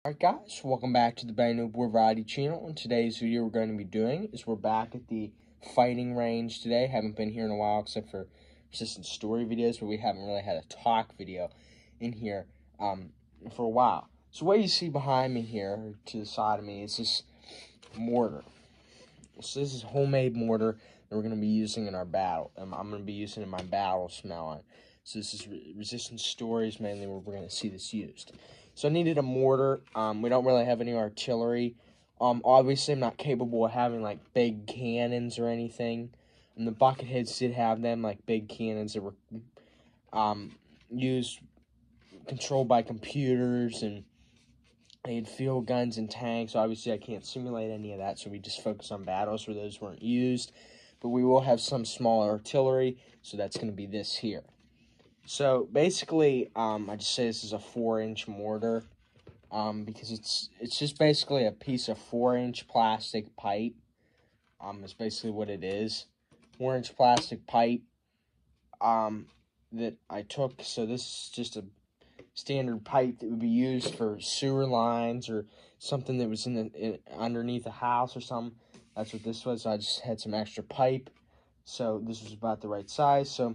Alright guys, welcome back to the Brand New Board Variety channel. In today's video we're going to be doing is we're back at the fighting range today. Haven't been here in a while except for persistent story videos, but we haven't really had a talk video in here for a while. So what you see behind me here, to the side of me, is this mortar. So this is homemade mortar that we're going to be using in our battle. I'm going to be using in my battle smelling. So this is resistant stories mainly where we're going to see this used. So I needed a mortar. We don't really have any artillery. Obviously I'm not capable of having like big cannons or anything. And the bucketheads did have them, like big cannons that were used, controlled by computers, and they had field guns and tanks. Obviously I can't simulate any of that, so we just focus on battles where those weren't used. But we will have some small artillery, so that's going to be this here. So basically, I just say this is a 4-inch mortar, because it's just basically a piece of 4-inch plastic pipe. It's basically what it is, 4-inch plastic pipe. That I took. So this is just a standard pipe that would be used for sewer lines or something that was underneath a house or something. That's what this was. I just had some extra pipe, so this was about the right size. So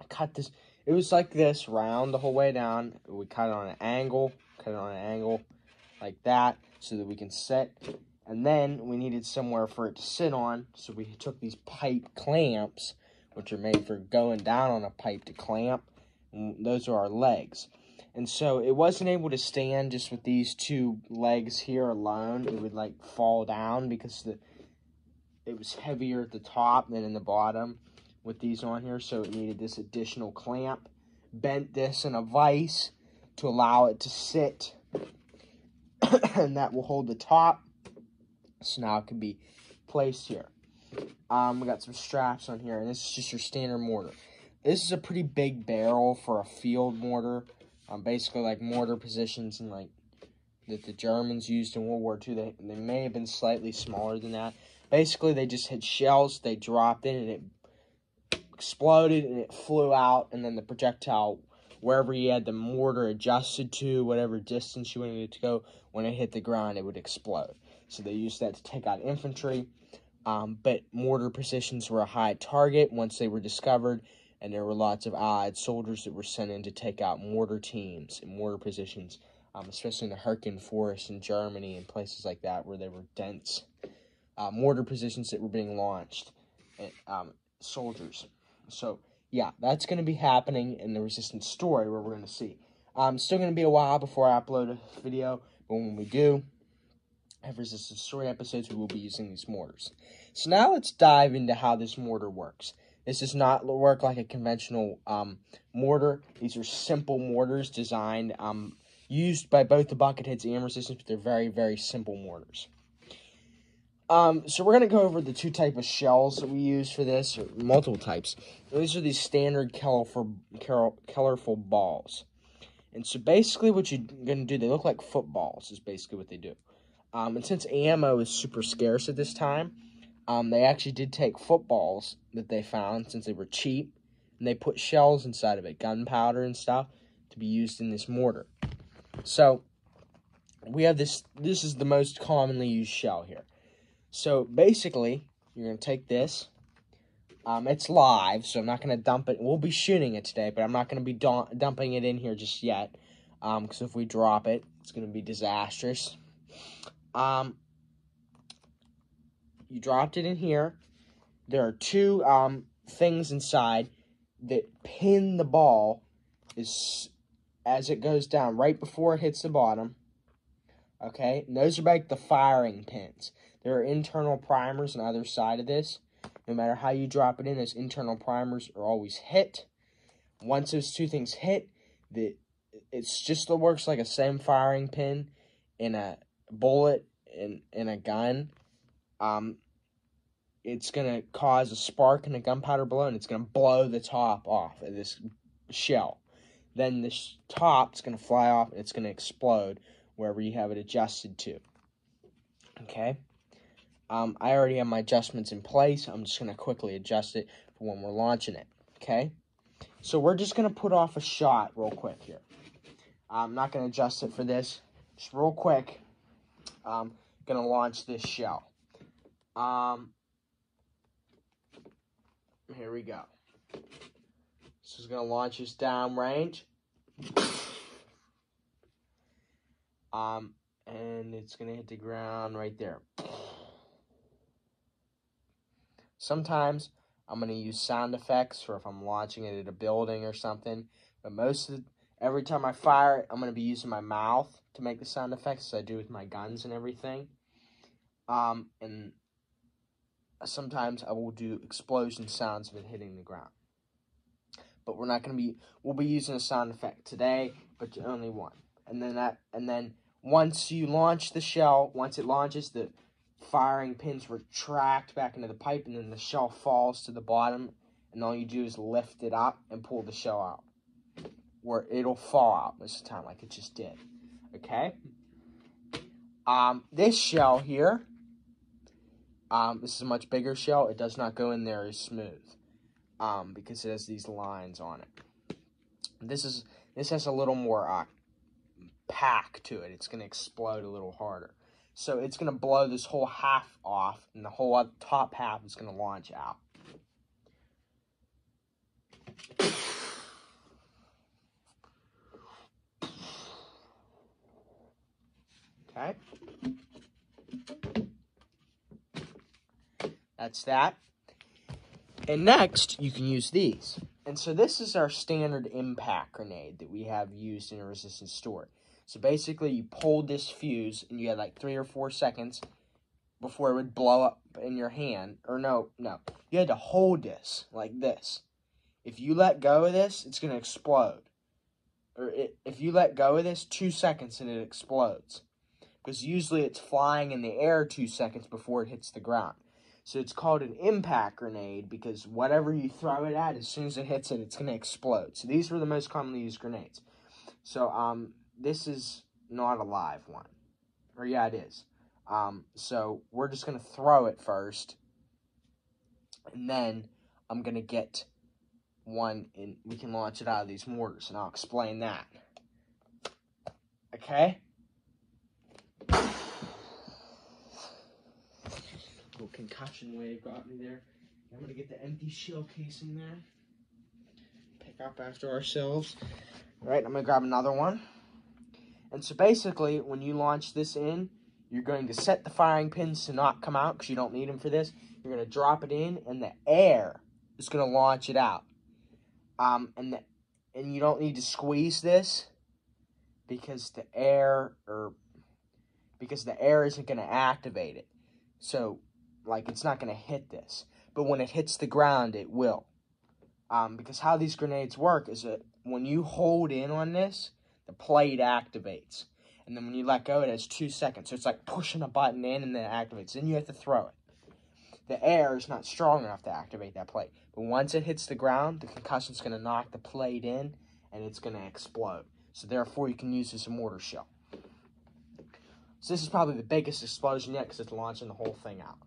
I cut this. It was like this, round the whole way down. We cut it on an angle, like that, so that we can set. And then we needed somewhere for it to sit on, so we took these pipe clamps, which are made for going down on a pipe to clamp. And those are our legs. And so it wasn't able to stand just with these two legs here alone. It would like fall down because it was heavier at the top than in the bottom with these on here, so it needed this additional clamp. Bent this in a vise to allow it to sit, and that will hold the top, so now it can be placed here. We got some straps on here, and this is just your standard mortar. This is a pretty big barrel for a field mortar, basically like mortar positions and like that the Germans used in World War II. They may have been slightly smaller than that. Basically, they just had shells, they dropped in, and it exploded, and it flew out, and then the projectile, wherever you had the mortar adjusted to, whatever distance you wanted it to go, when it hit the ground, it would explode. So they used that to take out infantry, but mortar positions were a high target once they were discovered, and there were lots of Allied soldiers that were sent in to take out mortar teams and mortar positions, especially in the Hurricane Forest in Germany and places like that where there were dense mortar positions that were being launched at soldiers. So, yeah, that's going to be happening in the Resistance story where we're going to see. Still going to be a while before I upload a video, but when we do have Resistance story episodes, we will be using these mortars. So now let's dive into how this mortar works. This does not work like a conventional mortar. These are simple mortars designed, used by both the Bucketheads and Resistance, but they're very, very simple mortars. So we're going to go over the two types of shells that we use for this, or multiple types. These are these standard colorful balls. And so basically what you're going to do, they look like footballs is basically what they do. And since ammo is super scarce at this time, they actually did take footballs that they found since they were cheap, and they put shells inside of it, gunpowder and stuff, to be used in this mortar. So we have this is the most commonly used shell here. So basically, you're going to take this. It's live, so I'm not going to dump it. We'll be shooting it today, but I'm not going to be dumping it in here just yet. Because if we drop it, it's going to be disastrous. You dropped it in here. There are two things inside that pin the ball as it goes down, right before it hits the bottom. Okay, and those are like the firing pins. There are internal primers on either side of this. No matter how you drop it in, those internal primers are always hit. Once those two things hit, it's just works like a same firing pin in a bullet in a gun. It's going to cause a spark in a gunpowder balloon, and it's going to blow the top off of this shell. Then this top's going to fly off, and it's going to explode wherever you have it adjusted to. Okay? I already have my adjustments in place. I'm just going to quickly adjust it for when we're launching it. Okay? So we're just going to put off a shot real quick here. I'm not going to adjust it for this. just real quick, I'm going to launch this shell. Here we go. This is going to launch us downrange. And it's going to hit the ground right there. Sometimes I'm going to use sound effects for if I'm launching it at a building or something. But every time I fire it, I'm going to be using my mouth to make the sound effects, as I do with my guns and everything. And sometimes I will do explosion sounds of it hitting the ground. But we'll be using a sound effect today, but only one. And then once you launch the shell, once it launches, the firing pins retract back into the pipe, and then the shell falls to the bottom, and all you do is lift it up and pull the shell out. Where it'll fall out most of the time, like it just did. Okay? This shell here, this is a much bigger shell. It does not go in there as smooth, because it has these lines on it. This has a little more pack to it. It's going to explode a little harder. So it's going to blow this whole half off, and the whole top half is going to launch out. Okay? That's that. And next, you can use these. And so this is our standard impact grenade that we have used in a resistance store. So basically, you pulled this fuse, and you had like 3 or 4 seconds before it would blow up in your hand. Or no. You had to hold this like this. If you let go of this, it's going to explode. Or if you let go of this, 2 seconds and it explodes. Because usually it's flying in the air 2 seconds before it hits the ground. So it's called an impact grenade because whatever you throw it at, as soon as it hits it, it's going to explode. So these were the most commonly used grenades. So this is not a live one. Or yeah, it is. So we're just going to throw it first. And then I'm going to get one, and we can launch it out of these mortars. And I'll explain that. Okay? Little concussion wave got me there. I'm going to get the empty shell casing there. Pick up after ourselves. All right, I'm going to grab another one. And so basically, when you launch this in, you're going to set the firing pins to not come out because you don't need them for this. You're going to drop it in, and the air is going to launch it out. And you don't need to squeeze this because the air isn't going to activate it. So, like, it's not going to hit this. But when it hits the ground, it will. Because how these grenades work is that when you hold in on this, the plate activates. And then when you let go, it has 2 seconds. So it's like pushing a button in and then it activates. Then you have to throw it. The air is not strong enough to activate that plate. But once it hits the ground, the concussion is going to knock the plate in and it's going to explode. So therefore, you can use this as a mortar shell. So this is probably the biggest explosion yet because it's launching the whole thing out.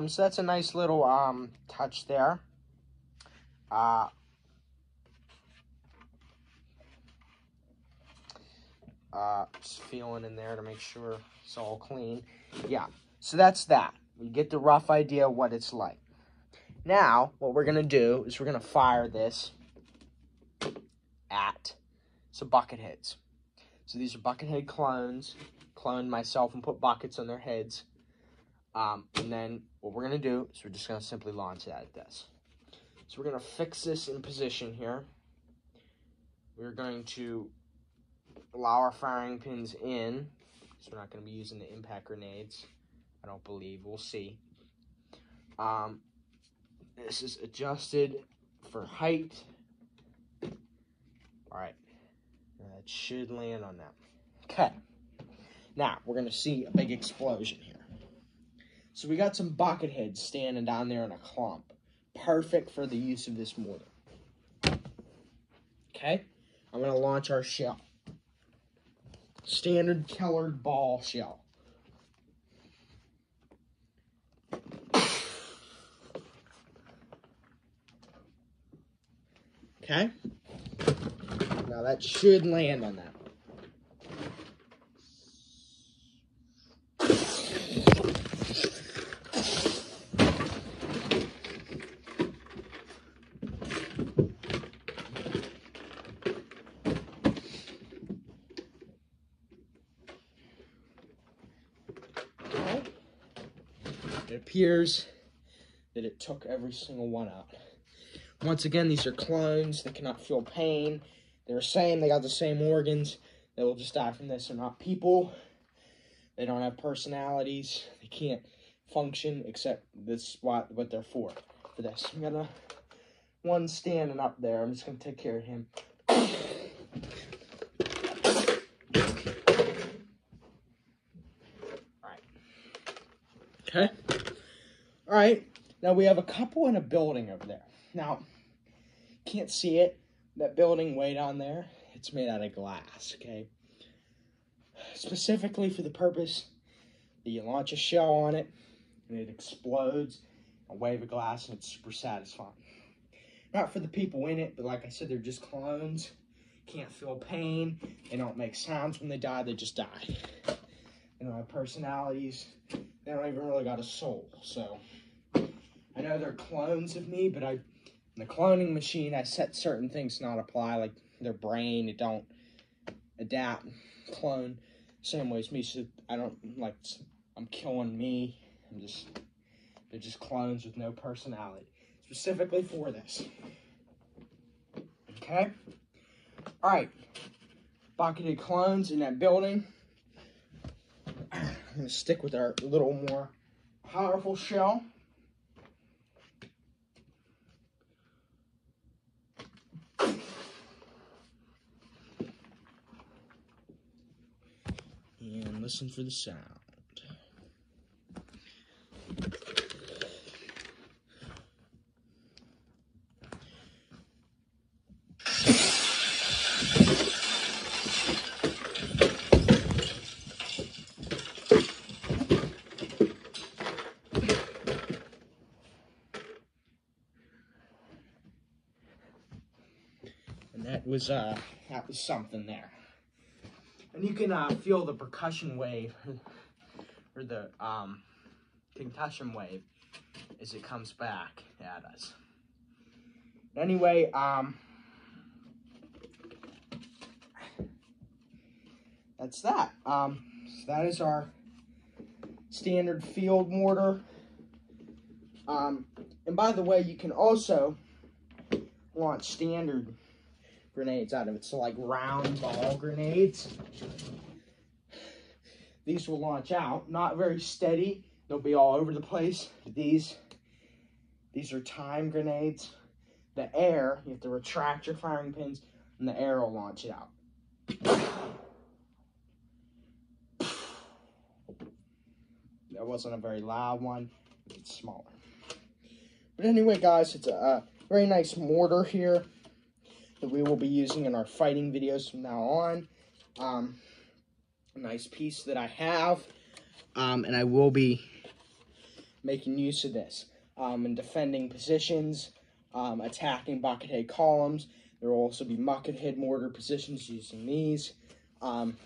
So that's a nice little touch there. Just feeling in there to make sure it's all clean. Yeah, so that's that. You get the rough idea of what it's like. Now, what we're going to do is we're going to fire this at some bucket heads. So these are bucket head clones. Cloned myself and put buckets on their heads. And then what we're going to do is we're just going to simply launch it at this. So we're going to fix this in position here. We're going to allow our firing pins in. So we're not going to be using the impact grenades. I don't believe. We'll see. This is adjusted for height. Alright. That should land on that. Okay. Now, we're going to see a big explosion here. So we got some bucket heads standing down there in a clump. Perfect for the use of this mortar. Okay? I'm going to launch our shell. Standard colored ball shell. Okay? Now that should land on that. It appears that it took every single one out. Once again, these are clones. They cannot feel pain. They're the same. They got the same organs. They will just die from this. They're not people. They don't have personalities. They can't function except this what they're for this. I'm gonna one standing up there. I'm just gonna take care of him. Alright. Okay. Alright. Now we have a couple in a building over there. Now, can't see it. That building way down there, it's made out of glass, okay? Specifically for the purpose that you launch a shell on it and it explodes, a wave of glass, and it's super satisfying. Not for the people in it, but like I said, they're just clones. Can't feel pain. They don't make sounds when they die, they just die. They don't have personalities. They don't even really got a soul. So, I know they're clones of me, but in the cloning machine, I set certain things to not apply, like their brain, it don't adapt, clone, same way as me, so I don't, like, I'm killing me, they're just clones with no personality, specifically for this. Okay? Alright, bucketed clones in that building. I'm going to stick with our little more powerful shell. And listen for the sound. And that was something there. And you can feel the percussion wave, or the concussion wave, as it comes back at us. Anyway, that's that. So that is our standard field mortar. And by the way, you can also launch standard grenades out of it. So like round ball grenades. These will launch out. Not very steady. They'll be all over the place. These are time grenades. The air, you have to retract your firing pins, and the air will launch it out. That wasn't a very loud one. It's smaller. But anyway, guys, it's a very nice mortar here that we will be using in our fighting videos from now on. A nice piece that I have, and I will be making use of this in defending positions, attacking buckethead columns. There will also be buckethead mortar positions using these, and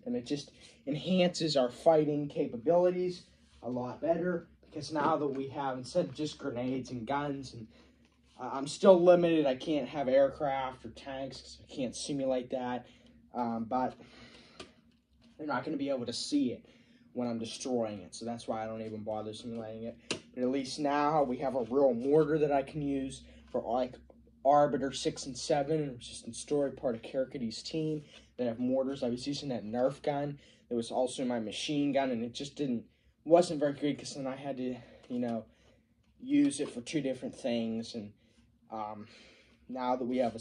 it just enhances our fighting capabilities a lot better, because now that we have, instead of just grenades and guns, and I'm still limited, I can't have aircraft or tanks because I can't simulate that, but you're not going to be able to see it when I'm destroying it, so that's why I don't even bother simulating it. But at least now we have a real mortar that I can use for like Arbiter 6 and 7, which is the story part of Kirkity's team that have mortars. I was using that Nerf gun that was also my machine gun, and it just wasn't very good, because then I had to, you know, use it for two different things. And now that we have a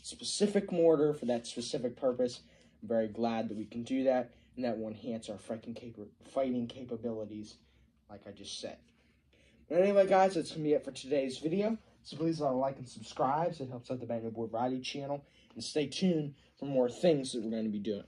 specific mortar for that specific purpose, I'm very glad that we can do that, and that will enhance our fighting capabilities, like I just said. But anyway, guys, that's going to be it for today's video. So please like and subscribe, so it helps out the Bang Board Variety channel, and stay tuned for more things that we're going to be doing.